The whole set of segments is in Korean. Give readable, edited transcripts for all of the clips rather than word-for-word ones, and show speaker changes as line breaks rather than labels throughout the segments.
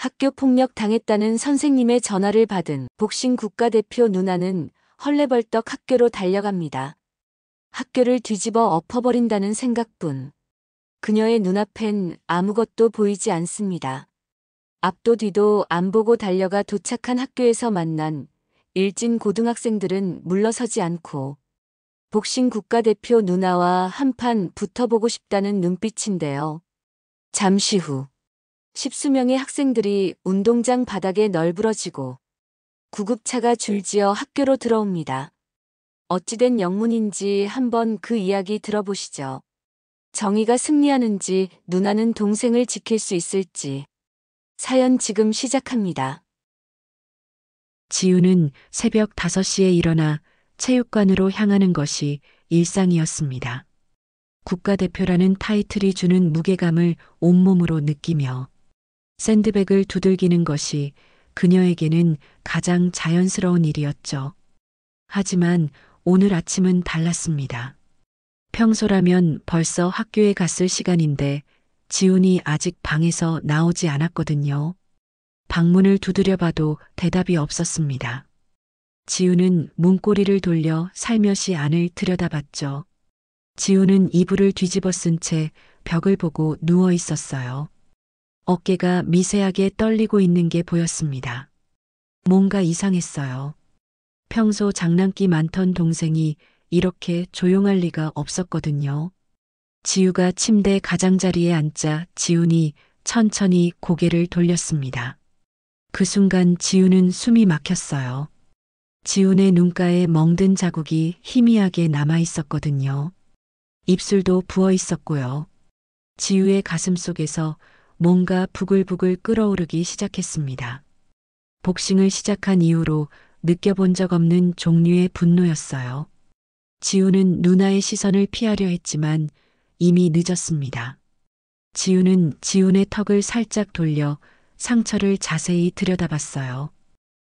학교 폭력 당했다는 선생님의 전화를 받은 복싱 국가대표 누나는 헐레벌떡 학교로 달려갑니다. 학교를 뒤집어 엎어버린다는 생각뿐. 그녀의 눈앞엔 아무것도 보이지 않습니다. 앞도 뒤도 안 보고 달려가 도착한 학교에서 만난 일진 고등학생들은 물러서지 않고 복싱 국가대표 누나와 한판 붙어보고 싶다는 눈빛인데요. 잠시 후 십수명의 학생들이 운동장 바닥에 널브러지고 구급차가 줄지어 학교로 들어옵니다. 어찌된 영문인지 한번 그 이야기 들어보시죠. 정의가 승리하는지 누나는 동생을 지킬 수 있을지. 사연 지금 시작합니다.
지우는 새벽 5시에 일어나 체육관으로 향하는 것이 일상이었습니다. 국가대표라는 타이틀이 주는 무게감을 온몸으로 느끼며 샌드백을 두들기는 것이 그녀에게는 가장 자연스러운 일이었죠. 하지만 오늘 아침은 달랐습니다. 평소라면 벌써 학교에 갔을 시간인데 지훈이 아직 방에서 나오지 않았거든요. 방문을 두드려봐도 대답이 없었습니다. 지훈은 문고리를 돌려 살며시 안을 들여다봤죠. 지훈은 이불을 뒤집어 쓴 채 벽을 보고 누워 있었어요. 어깨가 미세하게 떨리고 있는 게 보였습니다. 뭔가 이상했어요. 평소 장난기 많던 동생이 이렇게 조용할 리가 없었거든요. 지우가 침대 가장자리에 앉자 지훈이 천천히 고개를 돌렸습니다. 그 순간 지우는 숨이 막혔어요. 지훈의 눈가에 멍든 자국이 희미하게 남아 있었거든요. 입술도 부어 있었고요. 지우의 가슴 속에서 뭔가 부글부글 끓어오르기 시작했습니다. 복싱을 시작한 이후로 느껴본 적 없는 종류의 분노였어요. 지우는 누나의 시선을 피하려 했지만 이미 늦었습니다. 지우는 지훈의 턱을 살짝 돌려 상처를 자세히 들여다봤어요.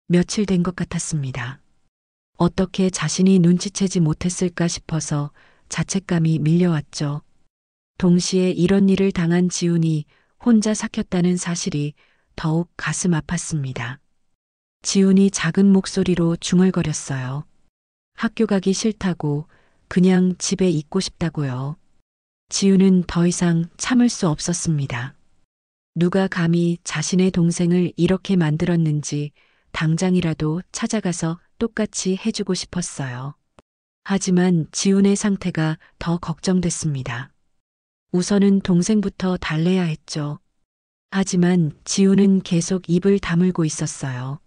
며칠 된 것 같았습니다. 어떻게 자신이 눈치채지 못했을까 싶어서 자책감이 밀려왔죠. 동시에 이런 일을 당한 지훈이 혼자 삭혔다는 사실이 더욱 가슴 아팠습니다. 지훈이 작은 목소리로 중얼거렸어요. 학교 가기 싫다고, 그냥 집에 있고 싶다고요. 지훈은 더 이상 참을 수 없었습니다. 누가 감히 자신의 동생을 이렇게 만들었는지 당장이라도 찾아가서 똑같이 해주고 싶었어요. 하지만 지훈의 상태가 더 걱정됐습니다. 우선은 동생부터 달래야 했죠. 하지만 지훈은 계속 입을 다물고 있었어요.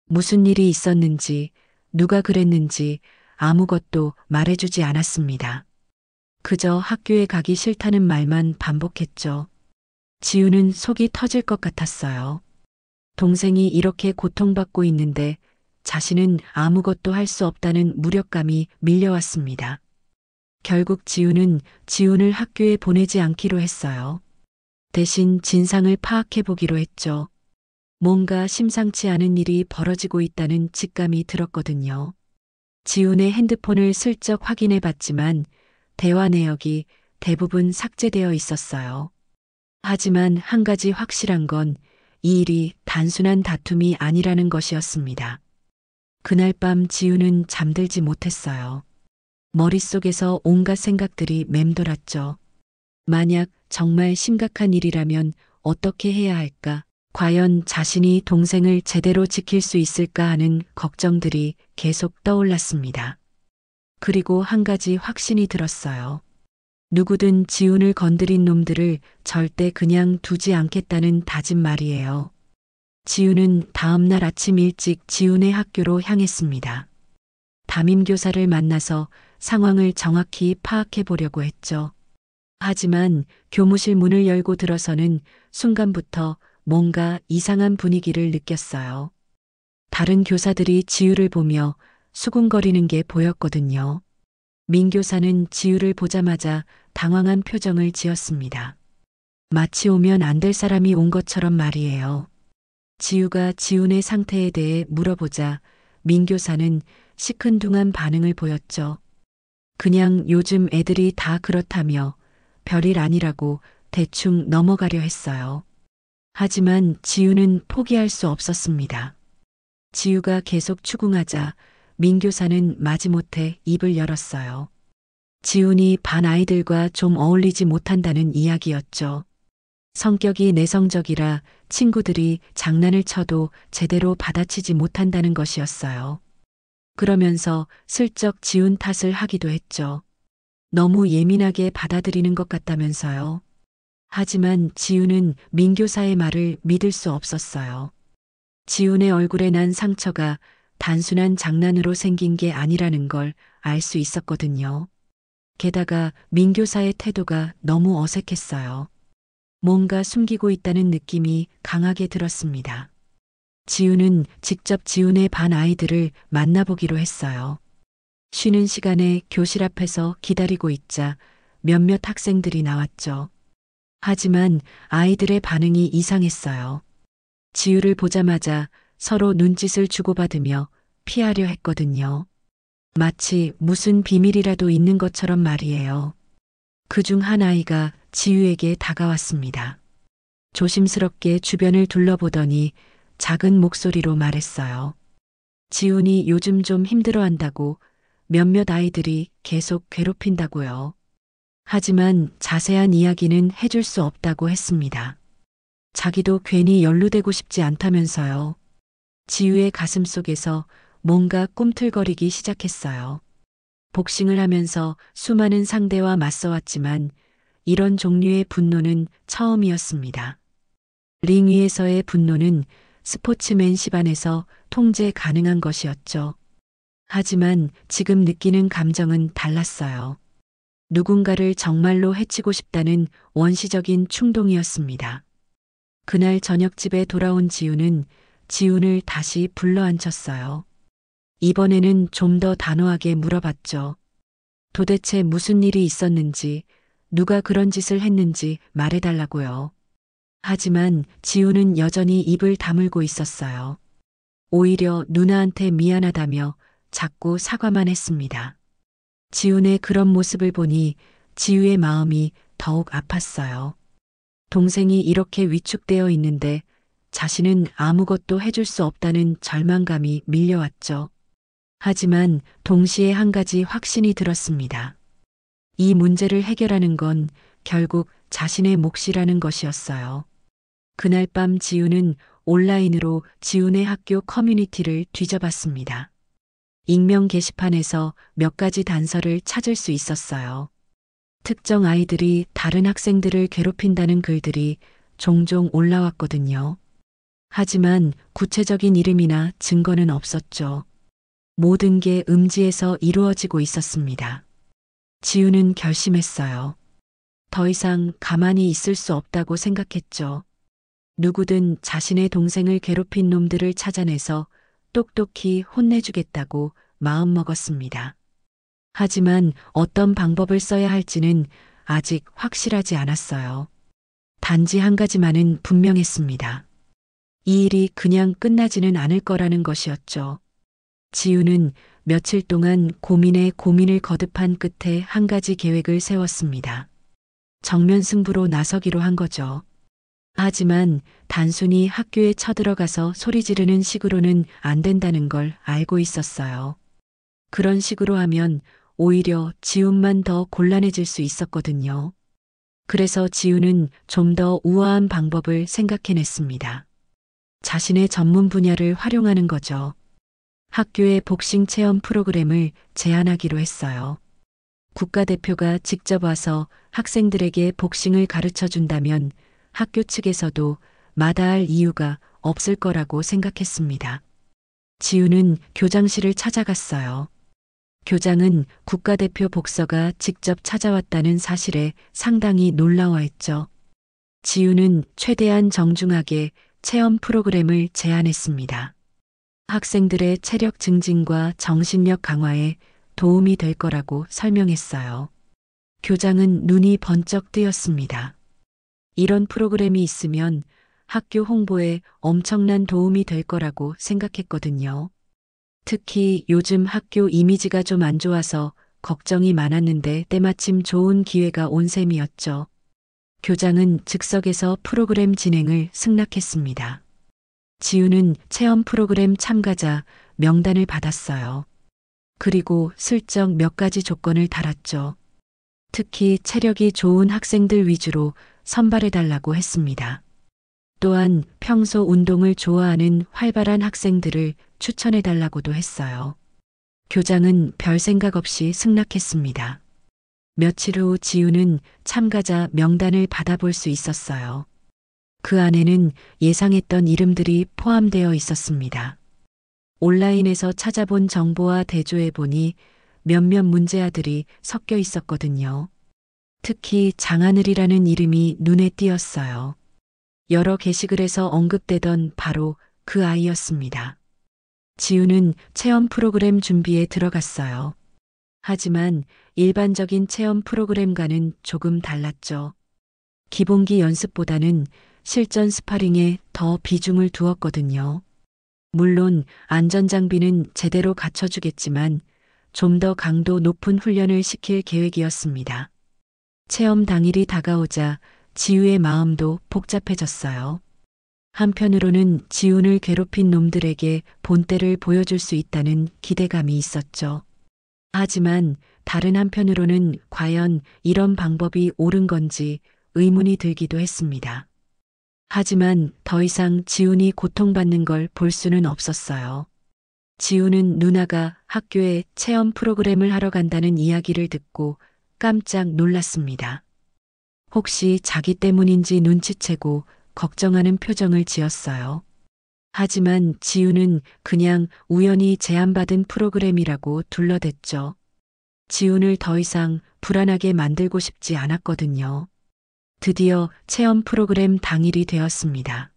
무슨 일이 있었는지, 누가 그랬는지 아무것도 말해주지 않았습니다. 그저 학교에 가기 싫다는 말만 반복했죠. 지우는 속이 터질 것 같았어요. 동생이 이렇게 고통받고 있는데 자신은 아무것도 할 수 없다는 무력감이 밀려왔습니다. 결국 지우는 지훈을 학교에 보내지 않기로 했어요. 대신 진상을 파악해 보기로 했죠. 뭔가 심상치 않은 일이 벌어지고 있다는 직감이 들었거든요. 지훈의 핸드폰을 슬쩍 확인해 봤지만 대화 내역이 대부분 삭제되어 있었어요. 하지만 한 가지 확실한 건 이 일이 단순한 다툼이 아니라는 것이었습니다. 그날 밤 지훈은 잠들지 못했어요. 머릿속에서 온갖 생각들이 맴돌았죠. 만약 정말 심각한 일이라면 어떻게 해야 할까? 과연 자신이 동생을 제대로 지킬 수 있을까 하는 걱정들이 계속 떠올랐습니다. 그리고 한 가지 확신이 들었어요. 누구든 지훈을 건드린 놈들을 절대 그냥 두지 않겠다는 다짐 말이에요. 지훈은 다음 날 아침 일찍 지훈의 학교로 향했습니다. 담임교사를 만나서 상황을 정확히 파악해 보려고 했죠. 하지만 교무실 문을 열고 들어서는 순간부터 뭔가 이상한 분위기를 느꼈어요. 다른 교사들이 지우를 보며 수군거리는 게 보였거든요. 민 교사는 지우를 보자마자 당황한 표정을 지었습니다. 마치 오면 안 될 사람이 온 것처럼 말이에요. 지우가 지훈의 상태에 대해 물어보자 민 교사는 시큰둥한 반응을 보였죠. 그냥 요즘 애들이 다 그렇다며 별일 아니라고 대충 넘어가려 했어요. 하지만 지우는 포기할 수 없었습니다. 지우가 계속 추궁하자 민교사는 마지못해 입을 열었어요. 지훈이 반 아이들과 좀 어울리지 못한다는 이야기였죠. 성격이 내성적이라 친구들이 장난을 쳐도 제대로 받아치지 못한다는 것이었어요. 그러면서 슬쩍 지훈 탓을 하기도 했죠. 너무 예민하게 받아들이는 것 같다면서요. 하지만 지훈은 민교사의 말을 믿을 수 없었어요. 지훈의 얼굴에 난 상처가 단순한 장난으로 생긴 게 아니라는 걸 알 수 있었거든요. 게다가 민교사의 태도가 너무 어색했어요. 뭔가 숨기고 있다는 느낌이 강하게 들었습니다. 지훈은 직접 지훈의 반 아이들을 만나보기로 했어요. 쉬는 시간에 교실 앞에서 기다리고 있자 몇몇 학생들이 나왔죠. 하지만 아이들의 반응이 이상했어요. 지우를 보자마자 서로 눈짓을 주고받으며 피하려 했거든요. 마치 무슨 비밀이라도 있는 것처럼 말이에요. 그중 한 아이가 지우에게 다가왔습니다. 조심스럽게 주변을 둘러보더니 작은 목소리로 말했어요. 지훈이 요즘 좀 힘들어한다고 몇몇 아이들이 계속 괴롭힌다고요. 하지만 자세한 이야기는 해줄 수 없다고 했습니다. 자기도 괜히 연루되고 싶지 않다면서요. 지우의 가슴 속에서 뭔가 꿈틀거리기 시작했어요. 복싱을 하면서 수많은 상대와 맞서왔지만 이런 종류의 분노는 처음이었습니다. 링 위에서의 분노는 스포츠맨십 안에서 통제 가능한 것이었죠. 하지만 지금 느끼는 감정은 달랐어요. 누군가를 정말로 해치고 싶다는 원시적인 충동이었습니다. 그날 저녁 집에 돌아온 지훈은 지훈을 다시 불러앉혔어요. 이번에는 좀 더 단호하게 물어봤죠. 도대체 무슨 일이 있었는지, 누가 그런 짓을 했는지 말해달라고요. 하지만 지훈은 여전히 입을 다물고 있었어요. 오히려 누나한테 미안하다며 자꾸 사과만 했습니다. 지훈의 그런 모습을 보니 지우의 마음이 더욱 아팠어요. 동생이 이렇게 위축되어 있는데 자신은 아무것도 해줄 수 없다는 절망감이 밀려왔죠. 하지만 동시에 한 가지 확신이 들었습니다. 이 문제를 해결하는 건 결국 자신의 몫이라는 것이었어요. 그날 밤 지우는 온라인으로 지훈의 학교 커뮤니티를 뒤져봤습니다. 익명 게시판에서 몇 가지 단서를 찾을 수 있었어요. 특정 아이들이 다른 학생들을 괴롭힌다는 글들이 종종 올라왔거든요. 하지만 구체적인 이름이나 증거는 없었죠. 모든 게 음지에서 이루어지고 있었습니다. 지우는 결심했어요. 더 이상 가만히 있을 수 없다고 생각했죠. 누구든 자신의 동생을 괴롭힌 놈들을 찾아내서 똑똑히 혼내주겠다고 마음먹었습니다. 하지만 어떤 방법을 써야 할지는 아직 확실하지 않았어요. 단지 한 가지만은 분명했습니다. 이 일이 그냥 끝나지는 않을 거라는 것이었죠. 지우는 며칠 동안 고민에 고민을 거듭한 끝에 한 가지 계획을 세웠습니다. 정면 승부로 나서기로 한 거죠. 하지만 단순히 학교에 쳐들어가서 소리 지르는 식으로는 안 된다는 걸 알고 있었어요. 그런 식으로 하면 오히려 지훈만 더 곤란해질 수 있었거든요. 그래서 지훈은 좀 더 우아한 방법을 생각해냈습니다. 자신의 전문 분야를 활용하는 거죠. 학교의 복싱 체험 프로그램을 제안하기로 했어요. 국가대표가 직접 와서 학생들에게 복싱을 가르쳐 준다면 학교 측에서도 마다할 이유가 없을 거라고 생각했습니다. 지우는 교장실을 찾아갔어요. 교장은 국가대표 복서가 직접 찾아왔다는 사실에 상당히 놀라워했죠. 지우는 최대한 정중하게 체험 프로그램을 제안했습니다. 학생들의 체력 증진과 정신력 강화에 도움이 될 거라고 설명했어요. 교장은 눈이 번쩍 뜨였습니다. 이런 프로그램이 있으면 학교 홍보에 엄청난 도움이 될 거라고 생각했거든요. 특히 요즘 학교 이미지가 좀 안 좋아서 걱정이 많았는데 때마침 좋은 기회가 온 셈이었죠. 교장은 즉석에서 프로그램 진행을 승낙했습니다. 지우는 체험 프로그램 참가자 명단을 받았어요. 그리고 슬쩍 몇 가지 조건을 달았죠. 특히 체력이 좋은 학생들 위주로 선발해달라고 했습니다. 또한 평소 운동을 좋아하는 활발한 학생들을 추천해달라고도 했어요. 교장은 별 생각 없이 승낙했습니다. 며칠 후 지우는 참가자 명단을 받아볼 수 있었어요. 그 안에는 예상했던 이름들이 포함되어 있었습니다. 온라인에서 찾아본 정보와 대조해보니 몇몇 문제아들이 섞여 있었거든요. 특히 장하늘이라는 이름이 눈에 띄었어요. 여러 게시글에서 언급되던 바로 그 아이였습니다. 지우는 체험 프로그램 준비에 들어갔어요. 하지만 일반적인 체험 프로그램과는 조금 달랐죠. 기본기 연습보다는 실전 스파링에 더 비중을 두었거든요. 물론 안전장비는 제대로 갖춰주겠지만 좀 더 강도 높은 훈련을 시킬 계획이었습니다. 체험 당일이 다가오자 지우의 마음도 복잡해졌어요. 한편으로는 지훈을 괴롭힌 놈들에게 본때를 보여줄 수 있다는 기대감이 있었죠. 하지만 다른 한편으로는 과연 이런 방법이 옳은 건지 의문이 들기도 했습니다. 하지만 더 이상 지훈이 고통받는 걸 볼 수는 없었어요. 지훈은 누나가 학교에 체험 프로그램을 하러 간다는 이야기를 듣고 깜짝 놀랐습니다. 혹시 자기 때문인지 눈치채고 걱정하는 표정을 지었어요. 하지만 지훈은 그냥 우연히 제안받은 프로그램이라고 둘러댔죠. 지훈을 더 이상 불안하게 만들고 싶지 않았거든요. 드디어 체험 프로그램 당일이 되었습니다.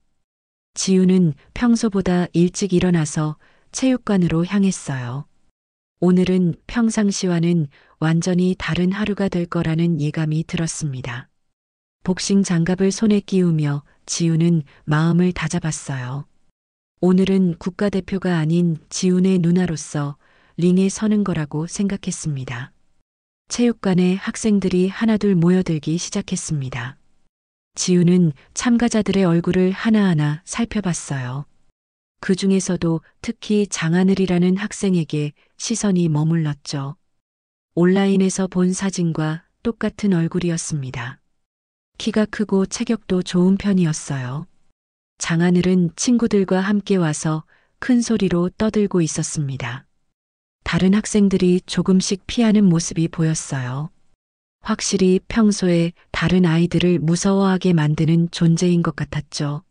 지훈은 평소보다 일찍 일어나서 체육관으로 향했어요. 오늘은 평상시와는 완전히 다른 하루가 될 거라는 예감이 들었습니다. 복싱 장갑을 손에 끼우며 지훈은 마음을 다잡았어요. 오늘은 국가대표가 아닌 지훈의 누나로서 링에 서는 거라고 생각했습니다. 체육관에 학생들이 하나둘 모여들기 시작했습니다. 지훈은 참가자들의 얼굴을 하나하나 살펴봤어요. 그 중에서도 특히 장하늘이라는 학생에게 시선이 머물렀죠. 온라인에서 본 사진과 똑같은 얼굴이었습니다. 키가 크고 체격도 좋은 편이었어요. 장하늘은 친구들과 함께 와서 큰 소리로 떠들고 있었습니다. 다른 학생들이 조금씩 피하는 모습이 보였어요. 확실히 평소에 다른 아이들을 무서워하게 만드는 존재인 것 같았죠.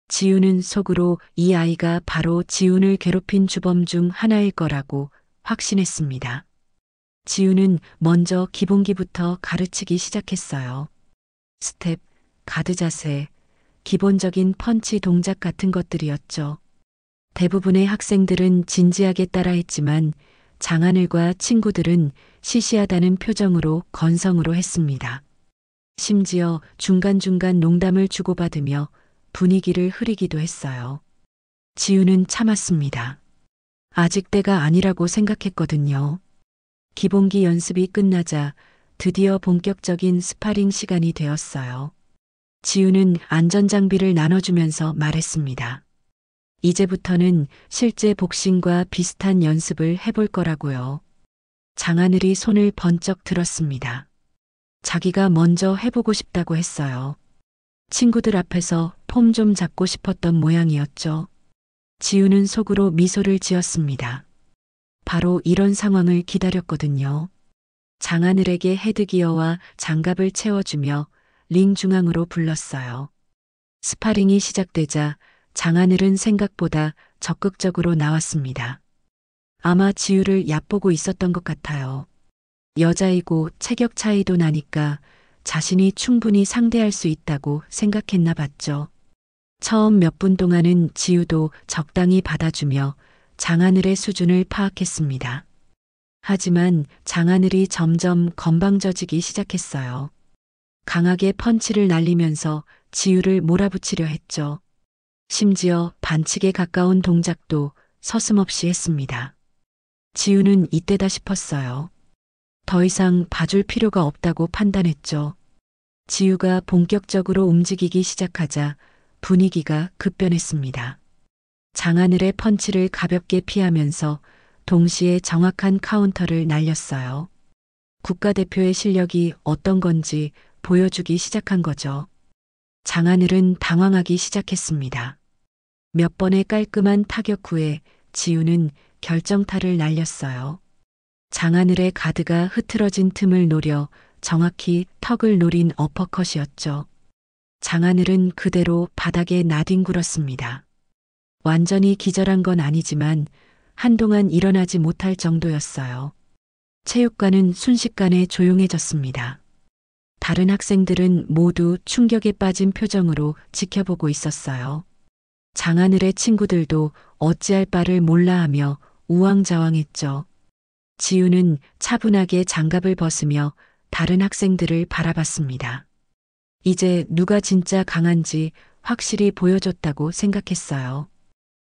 지훈은 속으로 이 아이가 바로 지훈을 괴롭힌 주범 중 하나일 거라고 확신했습니다. 지훈은 먼저 기본기부터 가르치기 시작했어요. 스텝, 가드 자세, 기본적인 펀치 동작 같은 것들이었죠. 대부분의 학생들은 진지하게 따라했지만 장하늘과 친구들은 시시하다는 표정으로 건성으로 했습니다. 심지어 중간중간 농담을 주고받으며 분위기를 흐리기도 했어요. 지훈은 참았습니다. 아직 때가 아니라고 생각했거든요. 기본기 연습이 끝나자 드디어 본격적인 스파링 시간이 되었어요. 지훈은 안전장비를 나눠주면서 말했습니다. 이제부터는 실제 복싱과 비슷한 연습을 해볼 거라고요. 장하늘이 손을 번쩍 들었습니다. 자기가 먼저 해보고 싶다고 했어요. 친구들 앞에서 폼 좀 잡고 싶었던 모양이었죠. 지훈은 속으로 미소를 지었습니다. 바로 이런 상황을 기다렸거든요. 장하늘에게 헤드기어와 장갑을 채워주며 링 중앙으로 불렀어요. 스파링이 시작되자 장하늘은 생각보다 적극적으로 나왔습니다. 아마 지우를 얕보고 있었던 것 같아요. 여자이고 체격 차이도 나니까 자신이 충분히 상대할 수 있다고 생각했나 봤죠. 처음 몇 분 동안은 지우도 적당히 받아주며 장하늘의 수준을 파악했습니다. 하지만 장하늘이 점점 건방져지기 시작했어요. 강하게 펀치를 날리면서 지우를 몰아붙이려 했죠. 심지어 반칙에 가까운 동작도 서슴없이 했습니다. 지우는 이때다 싶었어요. 더 이상 봐줄 필요가 없다고 판단했죠. 지우가 본격적으로 움직이기 시작하자 분위기가 급변했습니다. 장하늘의 펀치를 가볍게 피하면서 동시에 정확한 카운터를 날렸어요. 국가대표의 실력이 어떤 건지 보여주기 시작한 거죠. 장하늘은 당황하기 시작했습니다. 몇 번의 깔끔한 타격 후에 지우는 결정타를 날렸어요. 장하늘의 가드가 흐트러진 틈을 노려 정확히 턱을 노린 어퍼컷이었죠. 장하늘은 그대로 바닥에 나뒹굴었습니다. 완전히 기절한 건 아니지만 한동안 일어나지 못할 정도였어요. 체육관은 순식간에 조용해졌습니다. 다른 학생들은 모두 충격에 빠진 표정으로 지켜보고 있었어요. 장하늘의 친구들도 어찌할 바를 몰라 하며 우왕좌왕했죠. 지우는 차분하게 장갑을 벗으며 다른 학생들을 바라봤습니다. 이제 누가 진짜 강한지 확실히 보여줬다고 생각했어요.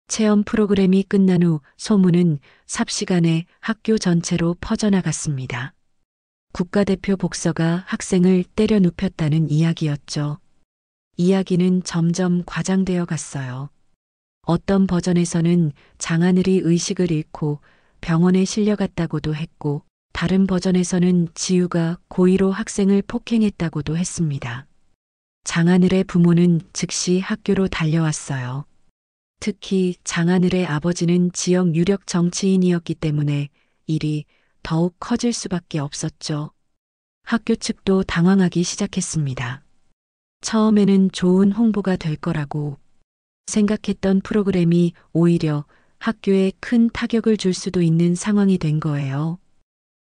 체험 프로그램이 끝난 후 소문은 삽시간에 학교 전체로 퍼져나갔습니다. 국가대표 복서가 학생을 때려 눕혔다는 이야기였죠. 이야기는 점점 과장되어 갔어요. 어떤 버전에서는 장하늘이 의식을 잃고 병원에 실려갔다고도 했고, 다른 버전에서는 지우가 고의로 학생을 폭행했다고도 했습니다. 장하늘의 부모는 즉시 학교로 달려왔어요. 특히 장하늘의 아버지는 지역 유력 정치인이었기 때문에 일이 더욱 커질 수밖에 없었죠. 학교 측도 당황하기 시작했습니다. 처음에는 좋은 홍보가 될 거라고 생각했던 프로그램이 오히려 학교에 큰 타격을 줄 수도 있는 상황이 된 거예요.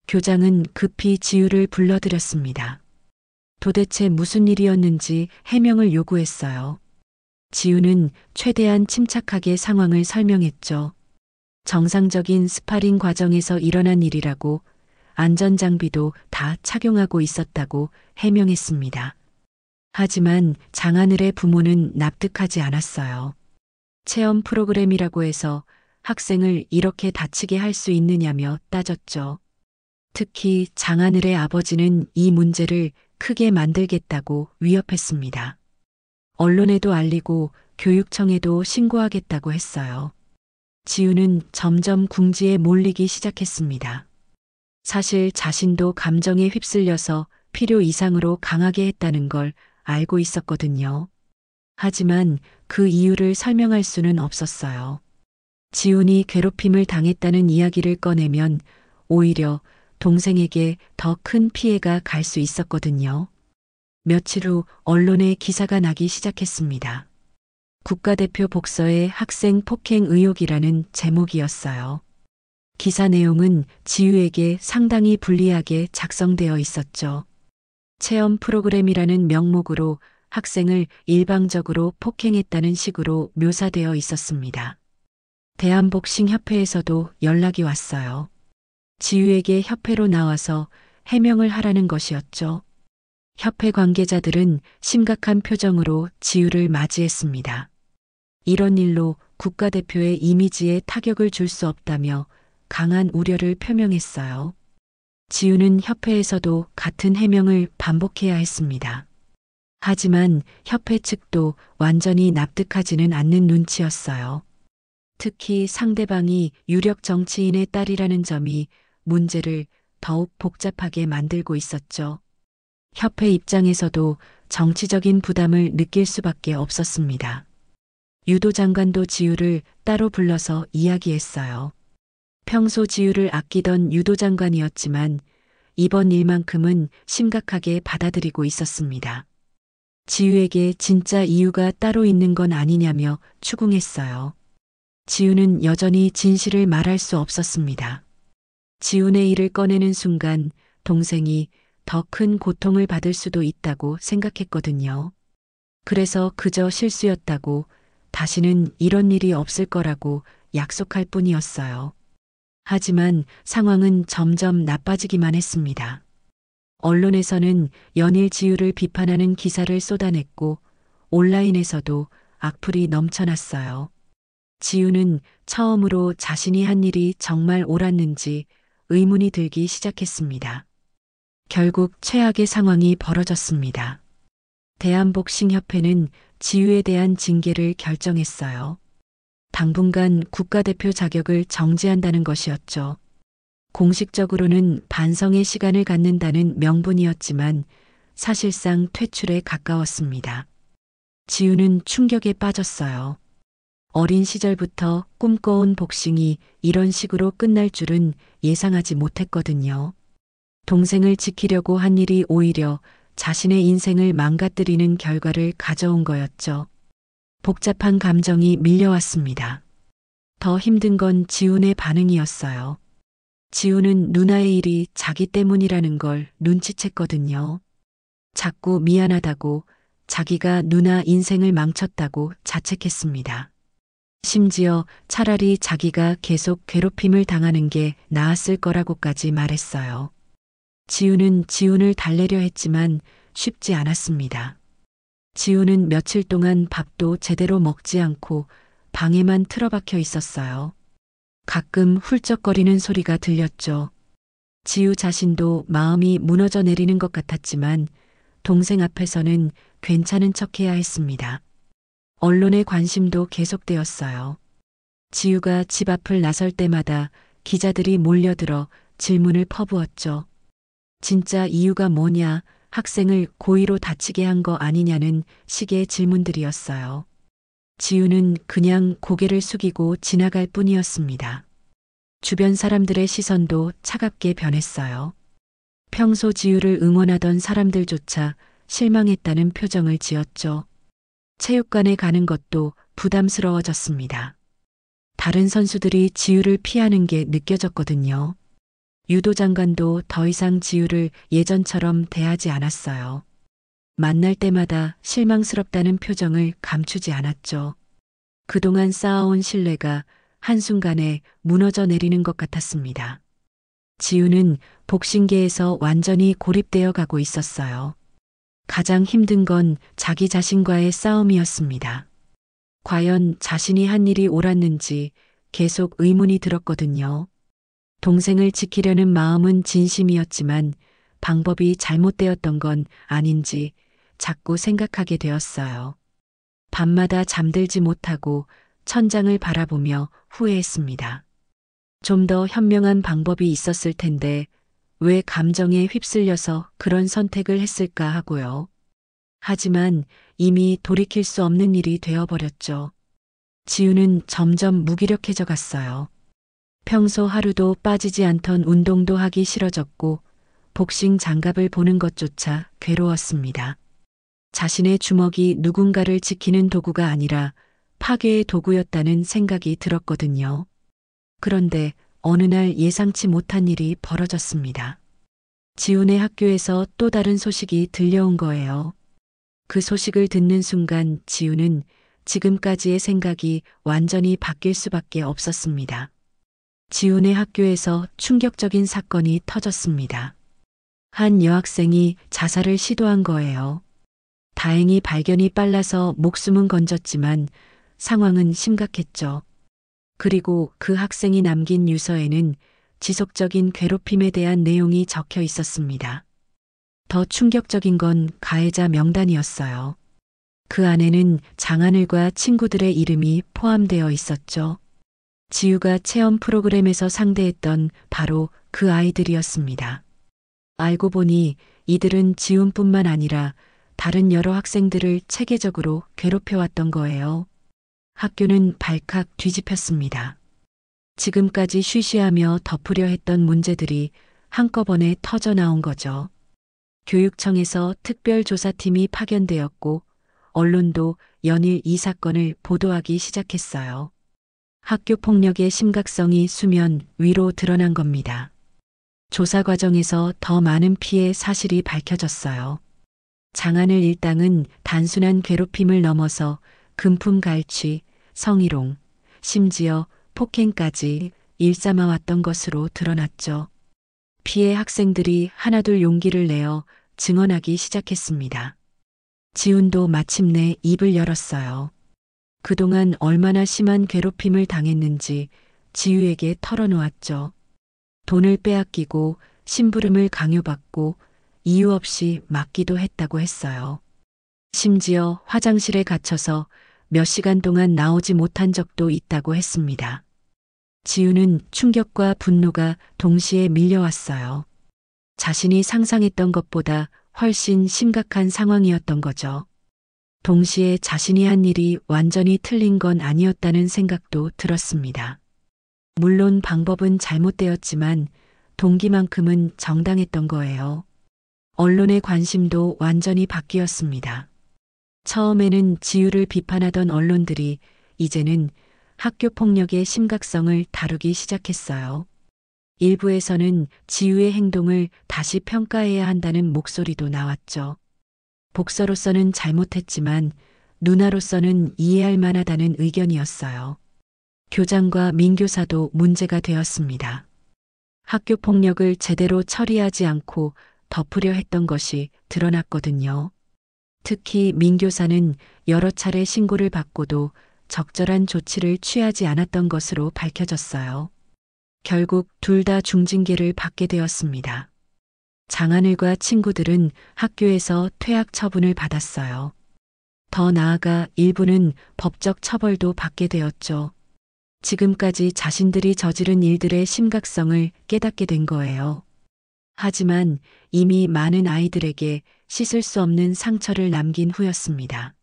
교장은 급히 지우를 불러들였습니다. 도대체 무슨 일이었는지 해명을 요구했어요. 지우는 최대한 침착하게 상황을 설명했죠. 정상적인 스파링 과정에서 일어난 일이라고, 안전장비도 다 착용하고 있었다고 해명했습니다. 하지만 장하늘의 부모는 납득하지 않았어요. 체험 프로그램이라고 해서 학생을 이렇게 다치게 할 수 있느냐며 따졌죠. 특히 장하늘의 아버지는 이 문제를 크게 만들겠다고 위협했습니다. 언론에도 알리고 교육청에도 신고하겠다고 했어요. 지우는 점점 궁지에 몰리기 시작했습니다. 사실 자신도 감정에 휩쓸려서 필요 이상으로 강하게 했다는 걸 알고 있었거든요. 하지만 그 이유를 설명할 수는 없었어요. 지훈이 괴롭힘을 당했다는 이야기를 꺼내면 오히려 동생에게 더 큰 피해가 갈 수 있었거든요. 며칠 후 언론에 기사가 나기 시작했습니다. 국가대표 복서의 학생 폭행 의혹이라는 제목이었어요. 기사 내용은 지우에게 상당히 불리하게 작성되어 있었죠. 체험 프로그램이라는 명목으로 학생을 일방적으로 폭행했다는 식으로 묘사되어 있었습니다. 대한복싱협회에서도 연락이 왔어요. 지우에게 협회로 나와서 해명을 하라는 것이었죠. 협회 관계자들은 심각한 표정으로 지우를 맞이했습니다. 이런 일로 국가대표의 이미지에 타격을 줄 수 없다며 강한 우려를 표명했어요. 지우는 협회에서도 같은 해명을 반복해야 했습니다. 하지만 협회 측도 완전히 납득하지는 않는 눈치였어요. 특히 상대방이 유력 정치인의 딸이라는 점이 문제를 더욱 복잡하게 만들고 있었죠. 협회 입장에서도 정치적인 부담을 느낄 수밖에 없었습니다. 유도 장관도 지우를 따로 불러서 이야기했어요. 평소 지우를 아끼던 유도 장관이었지만 이번 일만큼은 심각하게 받아들이고 있었습니다. 지우에게 진짜 이유가 따로 있는 건 아니냐며 추궁했어요. 지우는 여전히 진실을 말할 수 없었습니다. 지훈의 일을 꺼내는 순간 동생이 더 큰 고통을 받을 수도 있다고 생각했거든요. 그래서 그저 실수였다고, 다시는 이런 일이 없을 거라고 약속할 뿐이었어요. 하지만 상황은 점점 나빠지기만 했습니다. 언론에서는 연일 지우를 비판하는 기사를 쏟아냈고 온라인에서도 악플이 넘쳐났어요. 지우는 처음으로 자신이 한 일이 정말 옳았는지 의문이 들기 시작했습니다. 결국 최악의 상황이 벌어졌습니다. 대한복싱협회는 지유에 대한 징계를 결정했어요. 당분간 국가대표 자격을 정지한다는 것이었죠. 공식적으로는 반성의 시간을 갖는다는 명분이었지만 사실상 퇴출에 가까웠습니다. 지유는 충격에 빠졌어요. 어린 시절부터 꿈꿔온 복싱이 이런 식으로 끝날 줄은 예상하지 못했거든요. 동생을 지키려고 한 일이 오히려 자신의 인생을 망가뜨리는 결과를 가져온 거였죠. 복잡한 감정이 밀려왔습니다. 더 힘든 건 지훈의 반응이었어요. 지훈은 누나의 일이 자기 때문이라는 걸 눈치챘거든요. 자꾸 미안하다고, 자기가 누나 인생을 망쳤다고 자책했습니다. 심지어 차라리 자기가 계속 괴롭힘을 당하는 게 나았을 거라고까지 말했어요. 지훈은 지훈을 달래려 했지만 쉽지 않았습니다. 지훈은 며칠 동안 밥도 제대로 먹지 않고 방에만 틀어박혀 있었어요. 가끔 훌쩍거리는 소리가 들렸죠. 지유 자신도 마음이 무너져 내리는 것 같았지만 동생 앞에서는 괜찮은 척해야 했습니다. 언론의 관심도 계속되었어요. 지유가 집 앞을 나설 때마다 기자들이 몰려들어 질문을 퍼부었죠. 진짜 이유가 뭐냐, 학생을 고의로 다치게 한 거 아니냐는 식의 질문들이었어요. 지유는 그냥 고개를 숙이고 지나갈 뿐이었습니다. 주변 사람들의 시선도 차갑게 변했어요. 평소 지유를 응원하던 사람들조차 실망했다는 표정을 지었죠. 체육관에 가는 것도 부담스러워졌습니다. 다른 선수들이 지유를 피하는 게 느껴졌거든요. 유도 장관도 더 이상 지유를 예전처럼 대하지 않았어요. 만날 때마다 실망스럽다는 표정을 감추지 않았죠. 그동안 쌓아온 신뢰가 한순간에 무너져 내리는 것 같았습니다. 지유는 복싱계에서 완전히 고립되어 가고 있었어요. 가장 힘든 건 자기 자신과의 싸움이었습니다. 과연 자신이 한 일이 옳았는지 계속 의문이 들었거든요. 동생을 지키려는 마음은 진심이었지만 방법이 잘못되었던 건 아닌지 자꾸 생각하게 되었어요. 밤마다 잠들지 못하고 천장을 바라보며 후회했습니다. 좀 더 현명한 방법이 있었을 텐데 왜 감정에 휩쓸려서 그런 선택을 했을까 하고요. 하지만 이미 돌이킬 수 없는 일이 되어버렸죠. 지유는 점점 무기력해져 갔어요. 평소 하루도 빠지지 않던 운동도 하기 싫어졌고 복싱 장갑을 보는 것조차 괴로웠습니다. 자신의 주먹이 누군가를 지키는 도구가 아니라 파괴의 도구였다는 생각이 들었거든요. 그런데 어느 날 예상치 못한 일이 벌어졌습니다. 지훈의 학교에서 또 다른 소식이 들려온 거예요. 그 소식을 듣는 순간 지훈은 지금까지의 생각이 완전히 바뀔 수밖에 없었습니다. 지훈의 학교에서 충격적인 사건이 터졌습니다. 한 여학생이 자살을 시도한 거예요. 다행히 발견이 빨라서 목숨은 건졌지만 상황은 심각했죠. 그리고 그 학생이 남긴 유서에는 지속적인 괴롭힘에 대한 내용이 적혀 있었습니다. 더 충격적인 건 가해자 명단이었어요. 그 안에는 장하늘과 친구들의 이름이 포함되어 있었죠. 지유가 체험 프로그램에서 상대했던 바로 그 아이들이었습니다. 알고 보니 이들은 지훈뿐만 아니라 다른 여러 학생들을 체계적으로 괴롭혀왔던 거예요. 학교는 발칵 뒤집혔습니다. 지금까지 쉬쉬하며 덮으려 했던 문제들이 한꺼번에 터져 나온 거죠. 교육청에서 특별조사팀이 파견되었고 언론도 연일 이 사건을 보도하기 시작했어요. 학교 폭력의 심각성이 수면 위로 드러난 겁니다. 조사 과정에서 더 많은 피해 사실이 밝혀졌어요. 장하늘 일당은 단순한 괴롭힘을 넘어서 금품 갈취, 성희롱, 심지어 폭행까지 일삼아왔던 것으로 드러났죠. 피해 학생들이 하나둘 용기를 내어 증언하기 시작했습니다. 지훈도 마침내 입을 열었어요. 그동안 얼마나 심한 괴롭힘을 당했는지 지유에게 털어놓았죠. 돈을 빼앗기고 심부름을 강요받고 이유 없이 맞기도 했다고 했어요. 심지어 화장실에 갇혀서 몇 시간 동안 나오지 못한 적도 있다고 했습니다. 지우는 충격과 분노가 동시에 밀려왔어요. 자신이 상상했던 것보다 훨씬 심각한 상황이었던 거죠. 동시에 자신이 한 일이 완전히 틀린 건 아니었다는 생각도 들었습니다. 물론 방법은 잘못되었지만 동기만큼은 정당했던 거예요. 언론의 관심도 완전히 바뀌었습니다. 처음에는 지우를 비판하던 언론들이 이제는 학교 폭력의 심각성을 다루기 시작했어요. 일부에서는 지우의 행동을 다시 평가해야 한다는 목소리도 나왔죠. 복서로서는 잘못했지만 누나로서는 이해할 만하다는 의견이었어요. 교장과 민교사도 문제가 되었습니다. 학교 폭력을 제대로 처리하지 않고 덮으려 했던 것이 드러났거든요. 특히 민교사는 여러 차례 신고를 받고도 적절한 조치를 취하지 않았던 것으로 밝혀졌어요. 결국 둘 다 중징계를 받게 되었습니다. 장하늘과 친구들은 학교에서 퇴학 처분을 받았어요. 더 나아가 일부는 법적 처벌도 받게 되었죠. 지금까지 자신들이 저지른 일들의 심각성을 깨닫게 된 거예요. 하지만 이미 많은 아이들에게 씻을 수 없는 상처를 남긴 후였습니다.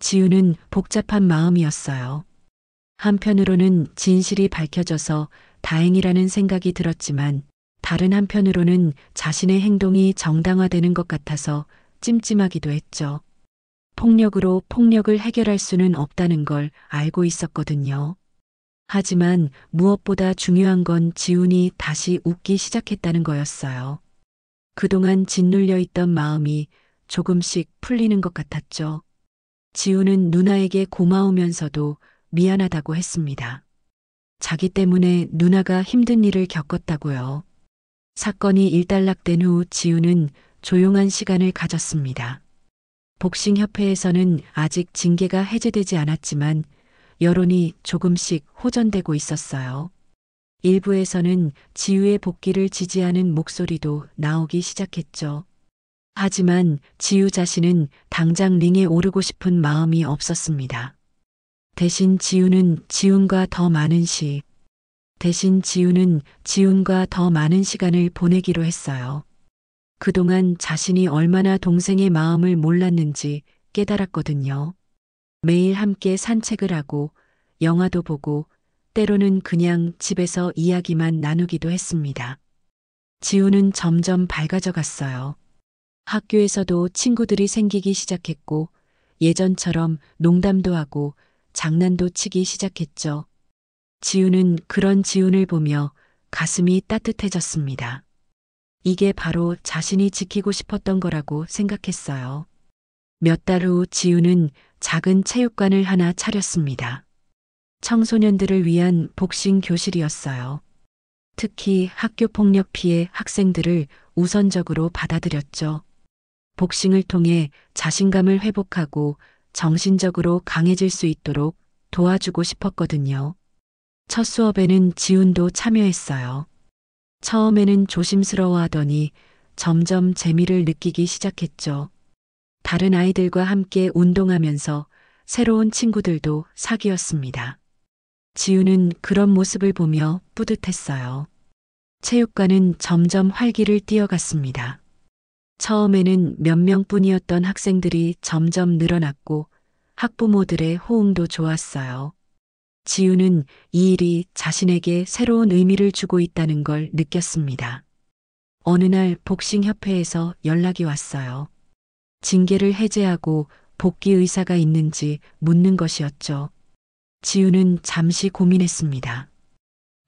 지우는 복잡한 마음이었어요. 한편으로는 진실이 밝혀져서 다행이라는 생각이 들었지만 다른 한편으로는 자신의 행동이 정당화되는 것 같아서 찜찜하기도 했죠. 폭력으로 폭력을 해결할 수는 없다는 걸 알고 있었거든요. 하지만 무엇보다 중요한 건 지훈이 다시 웃기 시작했다는 거였어요. 그동안 짓눌려 있던 마음이 조금씩 풀리는 것 같았죠. 지훈은 누나에게 고마우면서도 미안하다고 했습니다. 자기 때문에 누나가 힘든 일을 겪었다고요. 사건이 일단락된 후 지훈은 조용한 시간을 가졌습니다. 복싱협회에서는 아직 징계가 해제되지 않았지만 여론이 조금씩 호전되고 있었어요. 일부에서는 지우의 복귀를 지지하는 목소리도 나오기 시작했죠. 하지만 지우 자신은 당장 링에 오르고 싶은 마음이 없었습니다. 대신 지우는 지훈과 더 많은 시간을 보내기로 했어요. 그동안 자신이 얼마나 동생의 마음을 몰랐는지 깨달았거든요. 매일 함께 산책을 하고 영화도 보고 때로는 그냥 집에서 이야기만 나누기도 했습니다. 지우는 점점 밝아져 갔어요. 학교에서도 친구들이 생기기 시작했고 예전처럼 농담도 하고 장난도 치기 시작했죠. 지우는 그런 지훈을 보며 가슴이 따뜻해졌습니다. 이게 바로 자신이 지키고 싶었던 거라고 생각했어요. 몇 달 후 지우는 작은 체육관을 하나 차렸습니다. 청소년들을 위한 복싱 교실이었어요. 특히 학교 폭력 피해 학생들을 우선적으로 받아들였죠. 복싱을 통해 자신감을 회복하고 정신적으로 강해질 수 있도록 도와주고 싶었거든요. 첫 수업에는 지훈도 참여했어요. 처음에는 조심스러워하더니 점점 재미를 느끼기 시작했죠. 다른 아이들과 함께 운동하면서 새로운 친구들도 사귀었습니다. 지우는 그런 모습을 보며 뿌듯했어요. 체육관은 점점 활기를 띠어갔습니다. 처음에는 몇 명뿐이었던 학생들이 점점 늘어났고 학부모들의 호응도 좋았어요. 지우는 이 일이 자신에게 새로운 의미를 주고 있다는 걸 느꼈습니다. 어느 날 복싱협회에서 연락이 왔어요. 징계를 해제하고 복귀 의사가 있는지 묻는 것이었죠. 지우는 잠시 고민했습니다.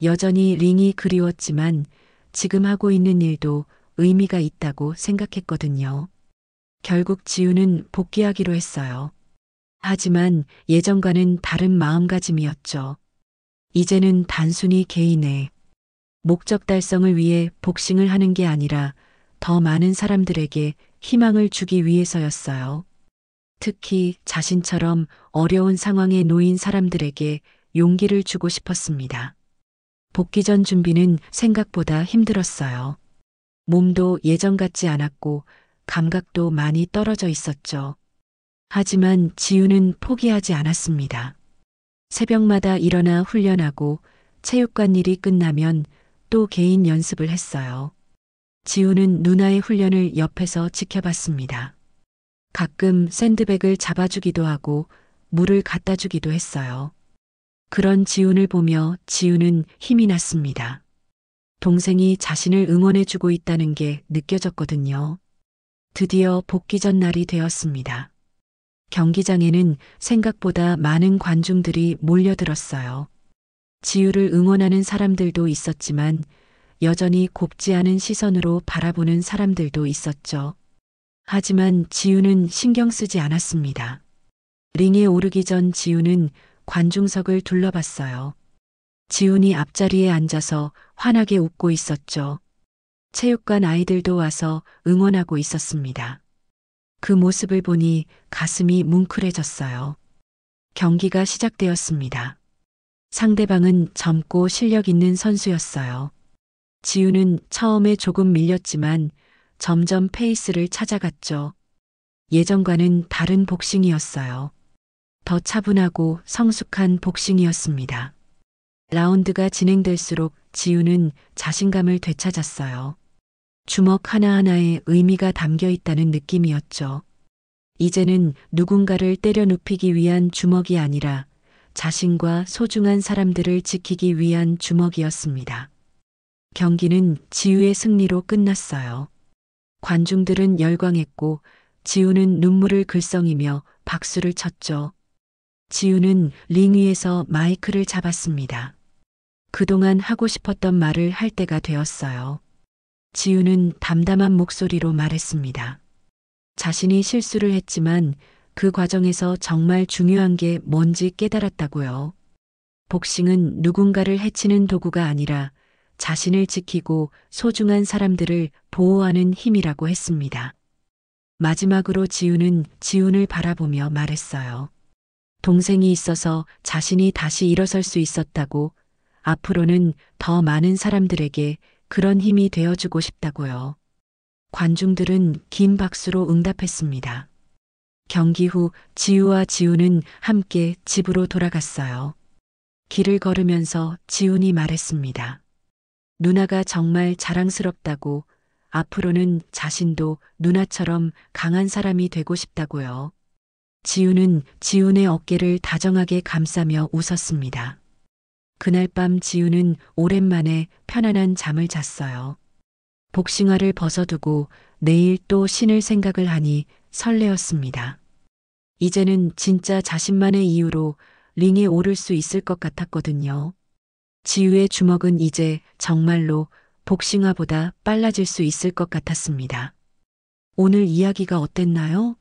여전히 링이 그리웠지만 지금 하고 있는 일도 의미가 있다고 생각했거든요. 결국 지우는 복귀하기로 했어요. 하지만 예전과는 다른 마음가짐이었죠. 이제는 단순히 개인의 목적 달성을 위해 복싱을 하는 게 아니라 더 많은 사람들에게 희망을 주기 위해서였어요. 특히 자신처럼 어려운 상황에 놓인 사람들에게 용기를 주고 싶었습니다. 복귀 전 준비는 생각보다 힘들었어요. 몸도 예전 같지 않았고 감각도 많이 떨어져 있었죠. 하지만 지우는 포기하지 않았습니다. 새벽마다 일어나 훈련하고 체육관 일이 끝나면 또 개인 연습을 했어요. 지우는 누나의 훈련을 옆에서 지켜봤습니다. 가끔 샌드백을 잡아주기도 하고 물을 갖다 주기도 했어요. 그런 지훈을 보며 지우는 힘이 났습니다. 동생이 자신을 응원해주고 있다는 게 느껴졌거든요. 드디어 복귀 전 날이 되었습니다. 경기장에는 생각보다 많은 관중들이 몰려들었어요. 지우를 응원하는 사람들도 있었지만 여전히 곱지 않은 시선으로 바라보는 사람들도 있었죠. 하지만 지우는 신경 쓰지 않았습니다. 링에 오르기 전 지우는 관중석을 둘러봤어요. 지훈이 앞자리에 앉아서 환하게 웃고 있었죠. 체육관 아이들도 와서 응원하고 있었습니다. 그 모습을 보니 가슴이 뭉클해졌어요. 경기가 시작되었습니다. 상대방은 젊고 실력 있는 선수였어요. 지우는 처음에 조금 밀렸지만 점점 페이스를 찾아갔죠. 예전과는 다른 복싱이었어요. 더 차분하고 성숙한 복싱이었습니다. 라운드가 진행될수록 지우는 자신감을 되찾았어요. 주먹 하나하나에 의미가 담겨 있다는 느낌이었죠. 이제는 누군가를 때려 눕히기 위한 주먹이 아니라 자신과 소중한 사람들을 지키기 위한 주먹이었습니다. 경기는 지우의 승리로 끝났어요. 관중들은 열광했고 지우는 눈물을 글썽이며 박수를 쳤죠. 지우는 링 위에서 마이크를 잡았습니다. 그동안 하고 싶었던 말을 할 때가 되었어요. 지우는 담담한 목소리로 말했습니다. 자신이 실수를 했지만 그 과정에서 정말 중요한 게 뭔지 깨달았다고요. 복싱은 누군가를 해치는 도구가 아니라 자신을 지키고 소중한 사람들을 보호하는 힘이라고 했습니다. 마지막으로 지우는 지훈을 바라보며 말했어요. 동생이 있어서 자신이 다시 일어설 수 있었다고, 앞으로는 더 많은 사람들에게 그런 힘이 되어주고 싶다고요. 관중들은 긴 박수로 응답했습니다. 경기 후 지우와 지훈은 함께 집으로 돌아갔어요. 길을 걸으면서 지훈이 말했습니다. 누나가 정말 자랑스럽다고, 앞으로는 자신도 누나처럼 강한 사람이 되고 싶다고요. 지훈은 지훈의 어깨를 다정하게 감싸며 웃었습니다. 그날 밤 지훈은 오랜만에 편안한 잠을 잤어요. 복싱화를 벗어두고 내일 또 신을 생각을 하니 설레었습니다. 이제는 진짜 자신만의 이유로 링에 오를 수 있을 것 같았거든요. 지우의 주먹은 이제 정말로 복싱화보다 빨라질 수 있을 것 같았습니다. 오늘 이야기가 어땠나요?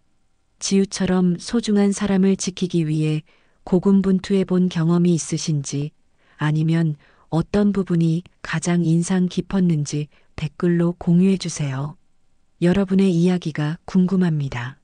지우처럼 소중한 사람을 지키기 위해 고군분투해 본 경험이 있으신지, 아니면 어떤 부분이 가장 인상 깊었는지 댓글로 공유해 주세요. 여러분의 이야기가 궁금합니다.